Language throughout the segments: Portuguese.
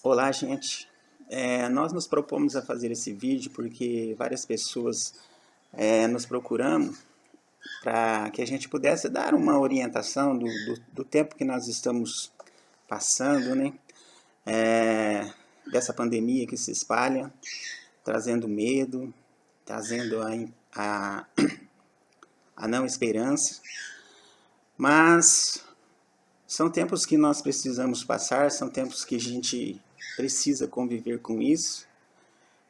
Olá, gente. Nós nos propomos a fazer esse vídeo porque várias pessoas nos procuramos para que a gente pudesse dar uma orientação do tempo que nós estamos passando, né? Dessa pandemia que se espalha, trazendo medo, trazendo a, a não esperança. Mas são tempos que nós precisamos passar, são tempos que a gente precisa conviver com isso.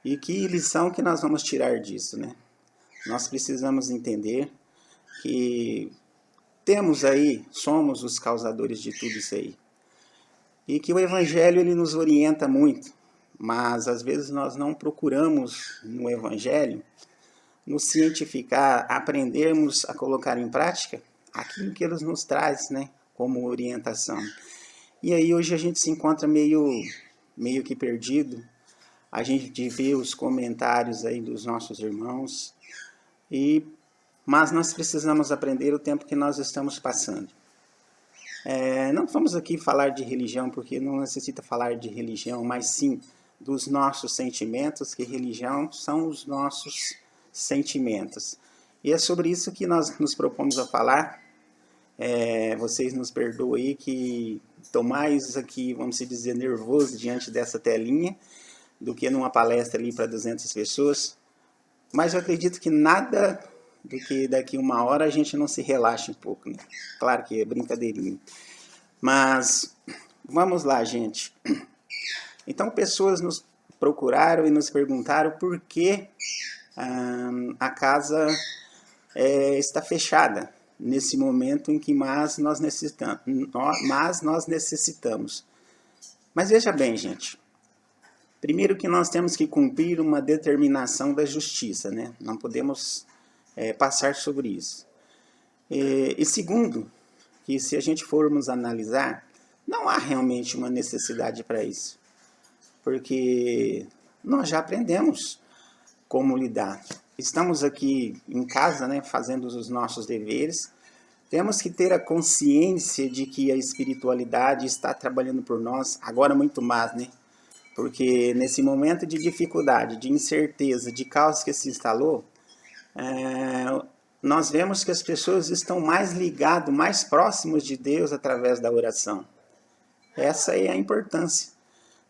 E que lição que nós vamos tirar disso, né? Nós precisamos entender que somos os causadores de tudo isso aí. E que o Evangelho ele nos orienta muito, mas às vezes nós não procuramos no Evangelho nos cientificar, aprendermos a colocar em prática aquilo que ele nos traz, né, como orientação. E aí hoje a gente se encontra meio que perdido. A gente vê os comentários aí dos nossos irmãos, mas nós precisamos aprender o tempo que nós estamos passando. Não vamos aqui falar de religião, porque não necessita falar de religião, mas sim dos nossos sentimentos, que religião são os nossos sentimentos. E é sobre isso que nós nos propomos a falar. Vocês nos perdoem aí que estou mais aqui, vamos dizer, nervoso diante dessa telinha do que numa palestra ali para 200 pessoas. Mas eu acredito que nada do que daqui uma hora a gente não se relaxe um pouco, né? Claro que é brincadeirinha. Mas vamos lá, gente. Então, pessoas nos procuraram e nos perguntaram por que a casa está fechada nesse momento em que nós necessitamos. Mas veja bem, gente. Primeiro que nós temos que cumprir uma determinação da justiça, né? Não podemos passar sobre isso. E segundo, que se a gente formos analisar, não há realmente uma necessidade para isso. Porque nós já aprendemos como lidar. Estamos aqui em casa, né, fazendo os nossos deveres. Temos que ter a consciência de que a espiritualidade está trabalhando por nós, agora muito mais, né? Porque nesse momento de dificuldade, de incerteza, de caos que se instalou, nós vemos que as pessoas estão mais ligadas, mais próximas de Deus através da oração. Essa é a importância.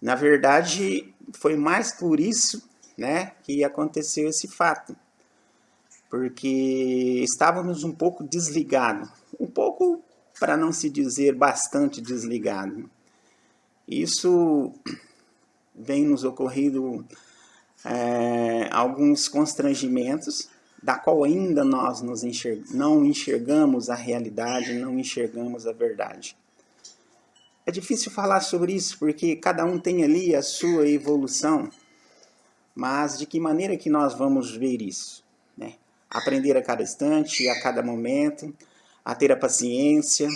Na verdade, foi mais por isso, né, que aconteceu esse fato. Porque estávamos um pouco desligados. Um pouco, para não se dizer bastante desligados. Isso vem nos ocorrido alguns constrangimentos, da qual ainda nós não enxergamos a realidade, não enxergamos a verdade. É difícil falar sobre isso, porque cada um tem ali a sua evolução, mas de que maneira que nós vamos ver isso? Né? Aprender a cada instante, a cada momento, a ter a paciência,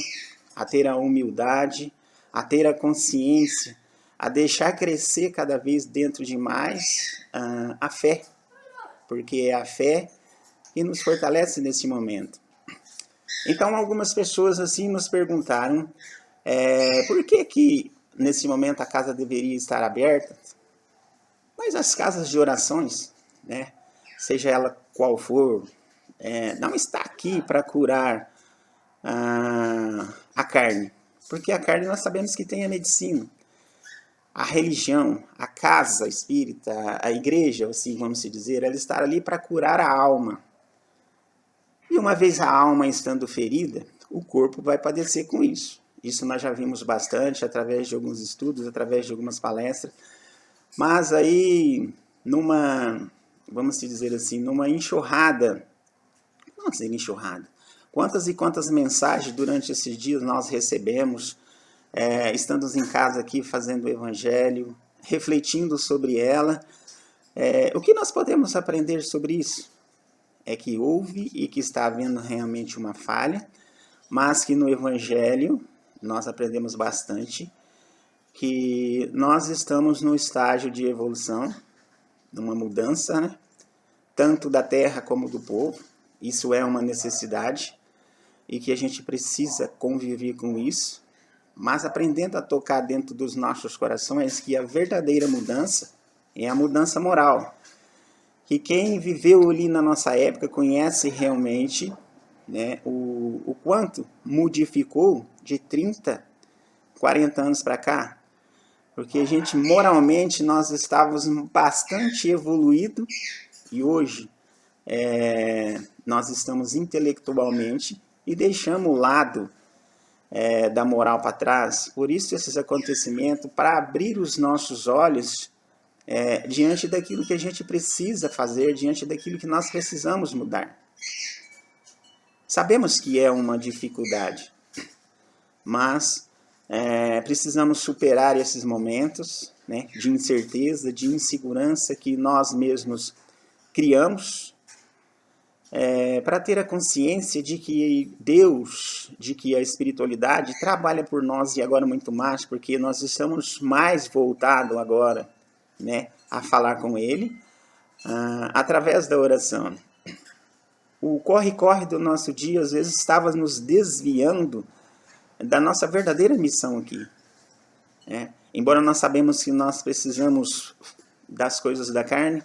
a ter a humildade, a ter a consciência, a deixar crescer cada vez dentro de mais a fé, porque é a fé que nos fortalece nesse momento. Então, algumas pessoas assim nos perguntaram por que nesse momento a casa deveria estar aberta, mas as casas de orações, né, seja ela qual for, não está aqui para curar a carne, porque a carne nós sabemos que tem a medicina. A religião, a casa espírita, a igreja, assim vamos dizer, ela está ali para curar a alma. E uma vez a alma estando ferida, o corpo vai padecer com isso. Isso nós já vimos bastante através de alguns estudos, através de algumas palestras. Mas aí, vamos dizer assim, numa enxurrada, não sei enxurrada, quantas e quantas mensagens durante esses dias nós recebemos, estando em casa aqui fazendo o Evangelho, refletindo sobre ela. O que nós podemos aprender sobre isso? É que houve e que está havendo realmente uma falha, mas que no Evangelho nós aprendemos bastante, que nós estamos no estágio de evolução, numa mudança, né? Tanto da terra como do povo. Isso é uma necessidade e que a gente precisa conviver com isso. mas aprendendo a tocar dentro dos nossos corações que a verdadeira mudança é a mudança moral. Que quem viveu ali na nossa época conhece realmente, né, o quanto modificou de 30, 40 anos para cá. Porque a gente, moralmente, nós estávamos bastante evoluídos e hoje nós estamos intelectualmente e deixamos o lado da moral para trás. Por isso esses acontecimentos, para abrir os nossos olhos diante daquilo que a gente precisa fazer, diante daquilo que nós precisamos mudar. Sabemos que é uma dificuldade, mas precisamos superar esses momentos, né, de incerteza, de insegurança que nós mesmos criamos, para ter a consciência de que Deus, de que a espiritualidade trabalha por nós e agora muito mais, porque nós estamos mais voltados agora, né, a falar com Ele através da oração. O corre-corre do nosso dia às vezes estava nos desviando da nossa verdadeira missão aqui. Embora nós sabemos que nós precisamos das coisas da carne,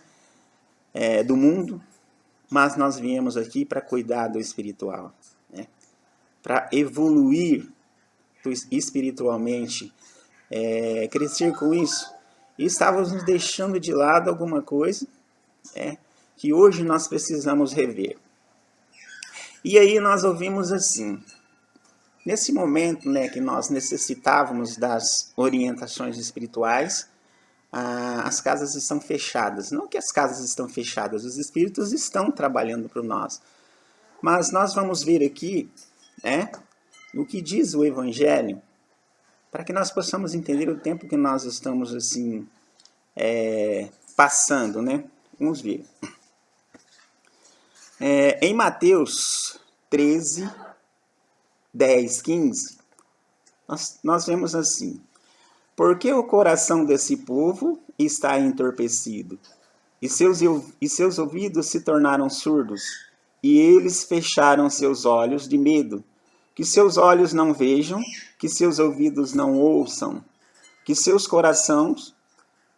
do mundo, mas nós viemos aqui para cuidar do espiritual, né? Para evoluir espiritualmente, crescer com isso. E estávamos nos deixando de lado alguma coisa que hoje nós precisamos rever. E aí nós ouvimos assim, nesse momento, né, que nós necessitávamos das orientações espirituais, as casas estão fechadas. Não que as casas estão fechadas, os espíritos estão trabalhando por nós. Mas nós vamos ver aqui, né, o que diz o Evangelho, para que nós possamos entender o tempo que nós estamos assim passando, né? Vamos ver. Em Mateus 13, 10, 15, nós vemos assim: porque o coração desse povo está entorpecido, e seus ouvidos se tornaram surdos, e eles fecharam seus olhos de medo, que seus olhos não vejam, que seus ouvidos não ouçam, que seus corações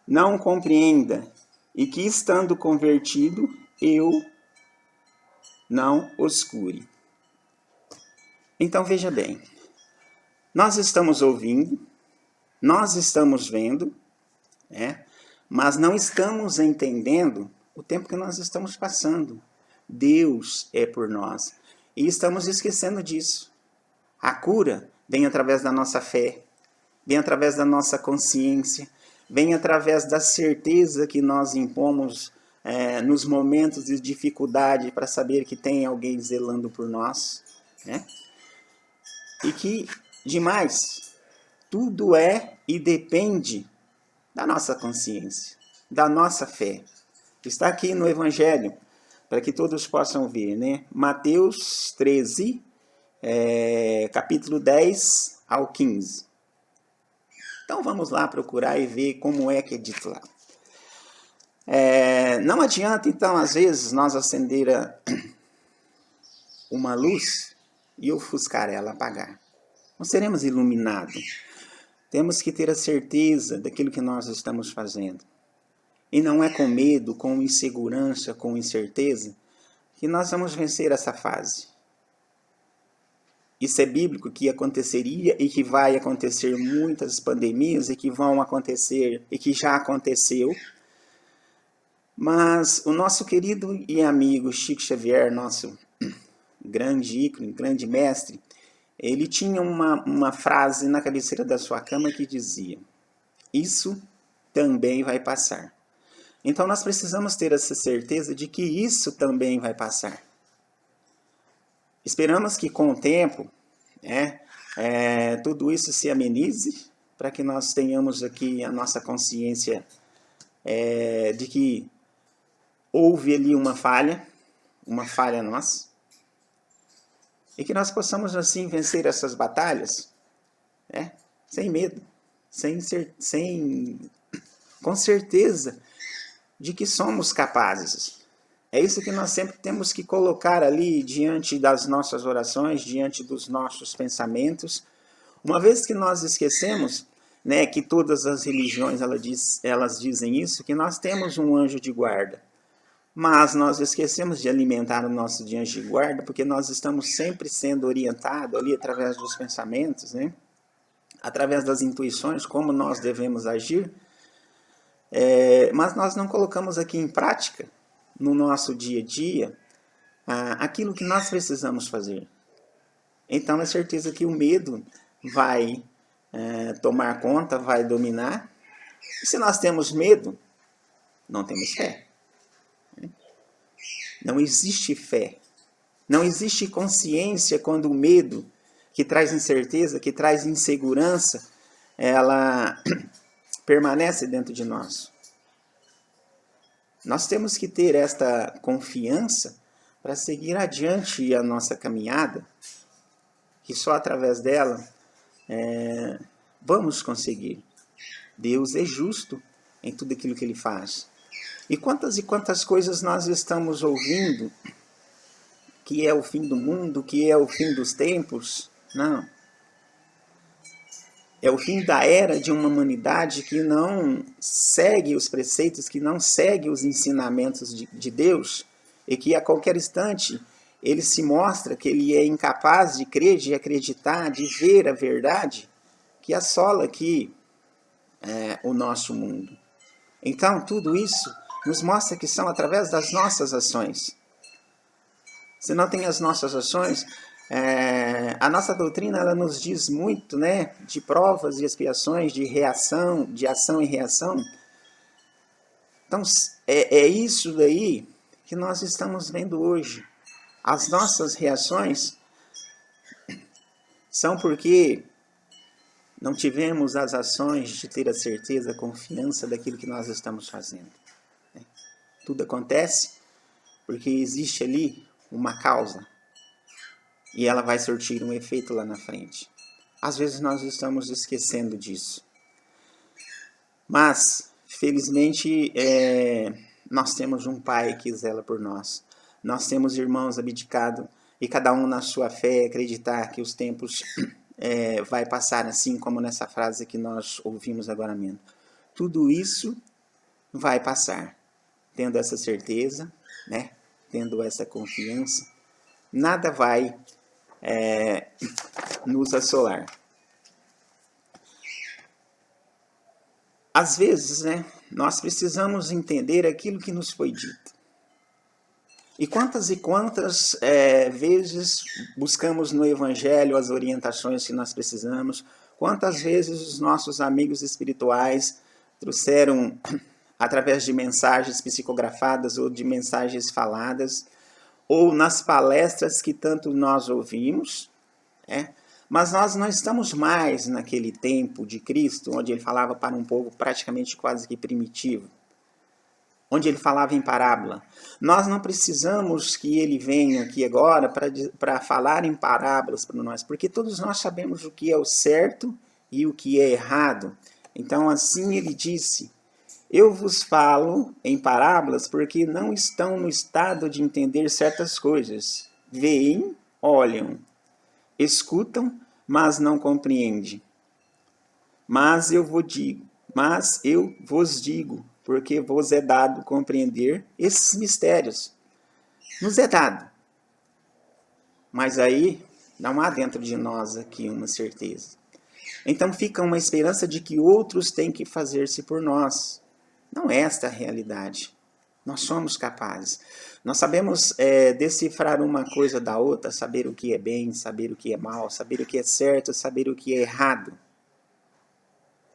não compreendam, e que estando convertido, eu não os cure. Então veja bem, nós estamos ouvindo, nós estamos vendo, mas não estamos entendendo o tempo que nós estamos passando. Deus é por nós. E estamos esquecendo disso. A cura vem através da nossa fé, vem através da nossa consciência, vem através da certeza que nós impomos nos momentos de dificuldade para saber que tem alguém zelando por nós. E que, demais, tudo e depende da nossa consciência, da nossa fé. Está aqui no Evangelho, para que todos possam ver, né? Mateus 13, capítulo 10 ao 15. Então vamos lá procurar e ver como é que é dito lá. Não adianta, então, às vezes, nós acender uma luz e ofuscar ela, apagar. Não seremos iluminados. Temos que ter a certeza daquilo que nós estamos fazendo. E não é com medo, com insegurança, com incerteza, que nós vamos vencer essa fase. Isso é bíblico, que aconteceria e que vai acontecer muitas pandemias e que vão acontecer e que já aconteceu. Mas o nosso querido e amigo Chico Xavier, nosso grande ícone, grande mestre, ele tinha uma frase na cabeceira da sua cama que dizia: isso também vai passar. Então nós precisamos ter essa certeza de que isso também vai passar. Esperamos que com o tempo tudo isso se amenize, para que nós tenhamos aqui a nossa consciência de que houve ali uma falha nossa, e que nós possamos assim vencer essas batalhas sem medo, com certeza de que somos capazes. É isso que nós sempre temos que colocar ali diante das nossas orações, diante dos nossos pensamentos, Uma vez que nós esquecemos, né, que todas as religiões elas dizem isso, que nós temos um anjo de guarda. Mas nós esquecemos de alimentar o nosso anjo de guarda, porque nós estamos sempre sendo orientados ali através dos pensamentos, né? Através das intuições, como nós devemos agir. Mas nós não colocamos aqui em prática, no nosso dia a dia, aquilo que nós precisamos fazer. Então é certeza que o medo vai tomar conta, vai dominar. E se nós temos medo, não temos fé. Não existe fé. Não existe consciência quando o medo, que traz incerteza, que traz insegurança, ela permanece dentro de nós. Nós temos que ter esta confiança para seguir adiante a nossa caminhada, que só através dela vamos conseguir. Deus é justo em tudo aquilo que Ele faz. E quantas coisas nós estamos ouvindo que é o fim do mundo, que é o fim dos tempos? Não. É o fim da era de uma humanidade que não segue os preceitos, que não segue os ensinamentos de Deus, e que a qualquer instante ele se mostra que ele é incapaz de crer, de acreditar, de ver a verdade que assola aqui o nosso mundo. Então, tudo isso nos mostra que são através das nossas ações. Se não tem as nossas ações, a nossa doutrina ela nos diz muito, né, de provas e expiações, de reação, de ação e reação. Então, é isso daí que nós estamos vendo hoje. As nossas reações são porque não tivemos as ações de ter a certeza, a confiança daquilo que nós estamos fazendo. Tudo acontece porque existe ali uma causa e ela vai surtir um efeito lá na frente. Às vezes nós estamos esquecendo disso. Mas, felizmente, nós temos um Pai que zela por nós. Nós temos irmãos abdicados e cada um na sua fé acreditar que os tempos vai passar assim como nessa frase que nós ouvimos agora mesmo. Tudo isso vai passar. Tendo essa certeza, né? Tendo essa confiança, nada vai nos assolar. Às vezes, né, nós precisamos entender aquilo que nos foi dito. E quantas vezes buscamos no Evangelho as orientações que nós precisamos, quantas vezes os nossos amigos espirituais trouxeram, através de mensagens psicografadas ou de mensagens faladas, ou nas palestras que tanto nós ouvimos, mas nós não estamos mais naquele tempo de Cristo, onde ele falava para um povo praticamente quase que primitivo, onde ele falava em parábola. Nós não precisamos que ele venha aqui agora para falar em parábolas para nós, porque todos nós sabemos o que é o certo e o que é errado. Então assim ele disse: eu vos falo em parábolas porque não estão no estado de entender certas coisas. Veem, olham, escutam, mas não compreendem. Mas eu vos digo, porque vos é dado compreender esses mistérios. Nos é dado. Mas aí não há dentro de nós aqui uma certeza. Então fica uma esperança de que outros têm que fazer-se por nós. Não é esta a realidade. Nós somos capazes. Nós sabemos decifrar uma coisa da outra, saber o que é bem, saber o que é mal, saber o que é certo, saber o que é errado.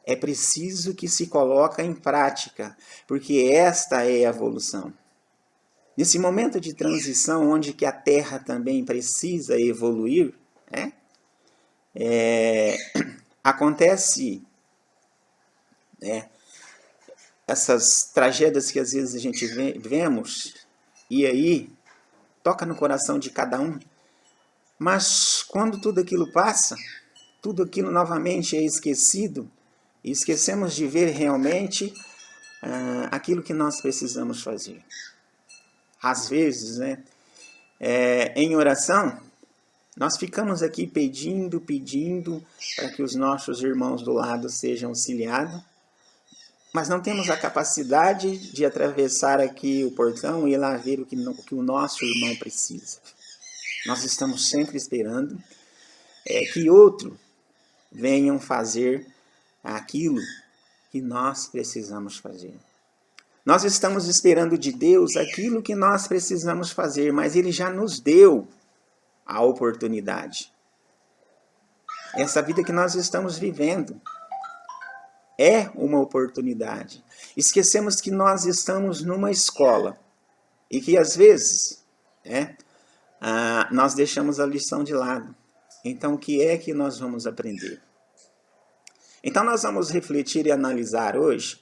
É preciso que se coloque em prática, porque esta é a evolução. Nesse momento de transição, onde que a Terra também precisa evoluir, acontece essas tragédias que às vezes a gente vemos, e aí toca no coração de cada um. Mas quando tudo aquilo passa, tudo aquilo novamente é esquecido, e esquecemos de ver realmente aquilo que nós precisamos fazer. Às vezes, em oração, Nós ficamos aqui pedindo para que os nossos irmãos do lado sejam auxiliados, mas não temos a capacidade de atravessar aqui o portão e ir lá ver o que o nosso irmão precisa. Nós estamos sempre esperando que outro venham fazer aquilo que nós precisamos fazer. Nós estamos esperando de Deus aquilo que nós precisamos fazer, mas Ele já nos deu a oportunidade. Essa vida que nós estamos vivendo é uma oportunidade. Esquecemos que nós estamos numa escola e que às vezes nós deixamos a lição de lado. Então, o que é que nós vamos aprender? Então, nós vamos refletir e analisar hoje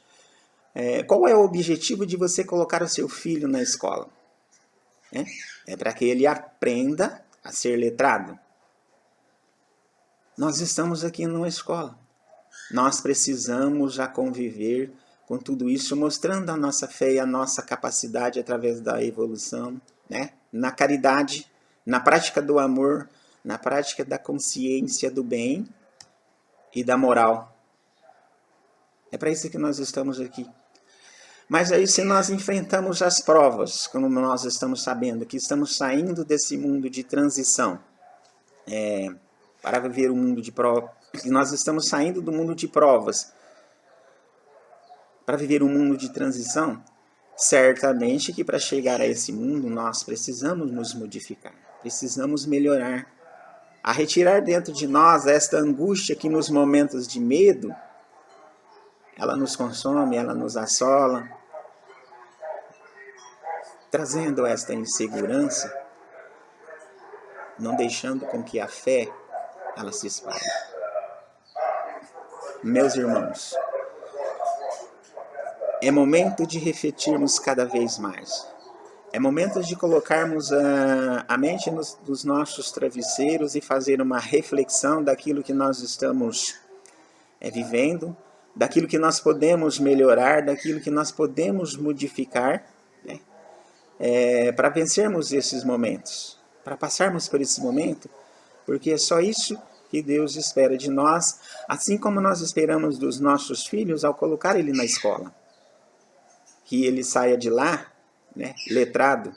qual é o objetivo de você colocar o seu filho na escola. É para que ele aprenda a ser letrado. Nós estamos aqui numa escola. Nós precisamos já conviver com tudo isso, mostrando a nossa fé e a nossa capacidade através da evolução, na caridade, na prática do amor, na prática da consciência do bem e da moral. É para isso que nós estamos aqui. Mas aí, se nós enfrentamos as provas, como nós estamos sabendo, que estamos saindo desse mundo de transição, para viver um mundo de provas, nós estamos saindo do mundo de provas para viver um mundo de transição, certamente que para chegar a esse mundo nós precisamos nos modificar, precisamos melhorar, a retirar dentro de nós esta angústia que nos momentos de medo, ela nos consome, ela nos assola, trazendo esta insegurança, não deixando com que a fé ela se espalhe. Meus irmãos, é momento de refletirmos cada vez mais. É momento de colocarmos a mente nos nossos travesseiros e fazer uma reflexão daquilo que nós estamos vivendo, daquilo que nós podemos melhorar, daquilo que nós podemos modificar, para vencermos esses momentos, para passarmos por esse momento, porque é só isso que Deus espera de nós, assim como nós esperamos dos nossos filhos ao colocar ele na escola. Que ele saia de lá, letrado,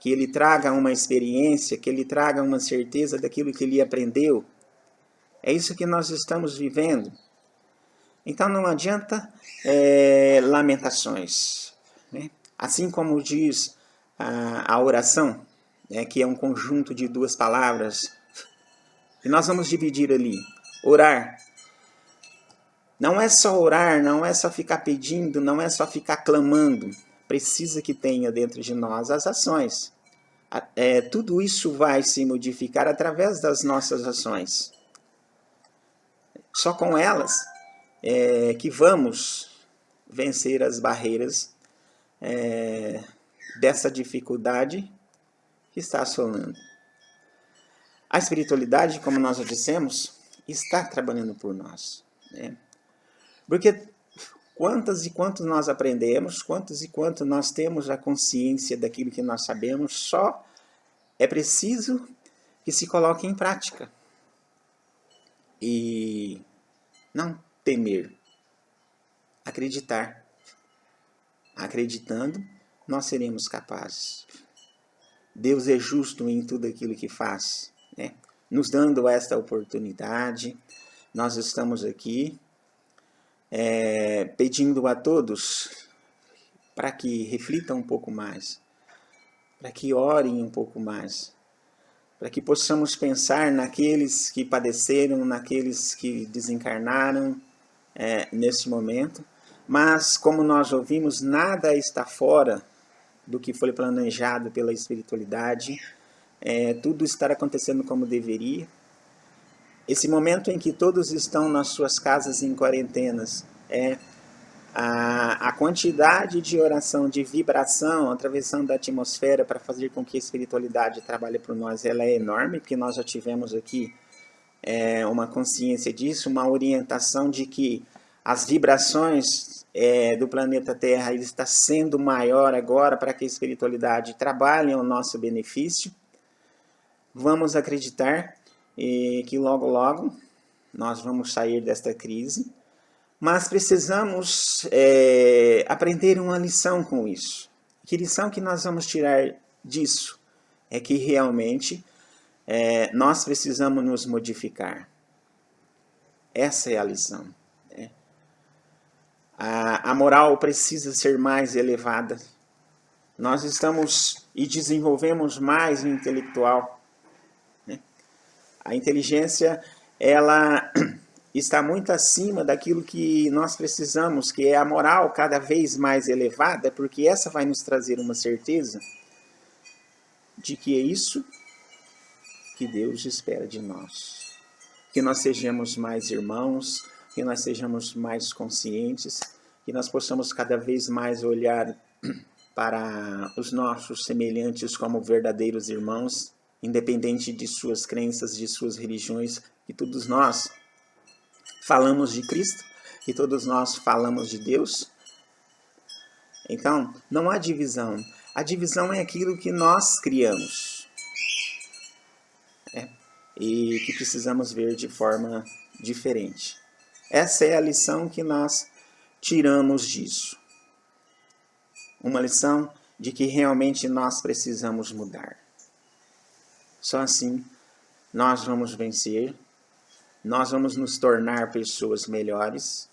que ele traga uma experiência, que ele traga uma certeza daquilo que ele aprendeu. É isso que nós estamos vivendo. Então não adianta lamentações. Assim como diz a oração, que é um conjunto de duas palavras, e nós vamos dividir ali. Orar. Não é só orar, não é só ficar pedindo, não é só ficar clamando. Precisa que tenha dentro de nós as ações. Tudo isso vai se modificar através das nossas ações. Só com elas que vamos vencer as barreiras dessa dificuldade que está assolando. A espiritualidade, como nós já dissemos, está trabalhando por nós. Porque quantas e quantos nós aprendemos, quantos e quantos nós temos a consciência daquilo que nós sabemos, só é preciso que se coloque em prática. E não temer, acreditar. Acreditando, nós seremos capazes. Deus é justo em tudo aquilo que faz, nos dando esta oportunidade. Nós estamos aqui pedindo a todos para que reflitam um pouco mais, para que orem um pouco mais, para que possamos pensar naqueles que padeceram, naqueles que desencarnaram nesse momento. Mas, como nós ouvimos, nada está fora do que foi planejado pela espiritualidade. Tudo está acontecendo como deveria. Esse momento em que todos estão nas suas casas em quarentenas, a quantidade de oração, de vibração, atravessando a atmosfera para fazer com que a espiritualidade trabalhe por nós, ela é enorme, porque nós já tivemos aqui uma consciência disso, uma orientação de que as vibrações do planeta Terra está sendo maior agora para que a espiritualidade trabalhe ao nosso benefício. vamos acreditar que logo, logo nós vamos sair desta crise, mas precisamos aprender uma lição com isso. Que lição que nós vamos tirar disso? É que realmente nós precisamos nos modificar. Essa é a lição. Né? A moral precisa ser mais elevada. Nós estamos e desenvolvemos mais o intelectual. Né? A inteligência, ela está muito acima daquilo que nós precisamos, que é a moral cada vez mais elevada, porque essa vai nos trazer uma certeza de que é isso que Deus espera de nós. Que nós sejamos mais irmãos, que nós sejamos mais conscientes, que nós possamos cada vez mais olhar para os nossos semelhantes como verdadeiros irmãos, independente de suas crenças, de suas religiões, que todos nós falamos de Cristo, que todos nós falamos de Deus. Então, não há divisão. A divisão é aquilo que nós criamos. E que precisamos ver de forma diferente. Essa é a lição que nós tiramos disso. Uma lição de que realmente nós precisamos mudar. Só assim nós vamos vencer, nós vamos nos tornar pessoas melhores.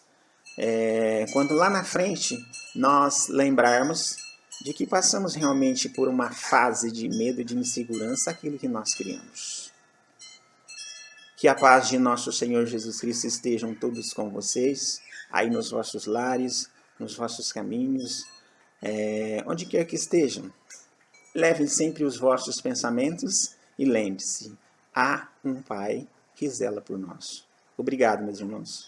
Quando lá na frente nós lembrarmos de que passamos realmente por uma fase de medo, de insegurança, aquilo que nós criamos. Que a paz de nosso Senhor Jesus Cristo estejam todos com vocês, aí nos vossos lares, nos vossos caminhos, onde quer que estejam. Levem sempre os vossos pensamentos e lembre-se, há um Pai que zela por nós. Obrigado, meus irmãos.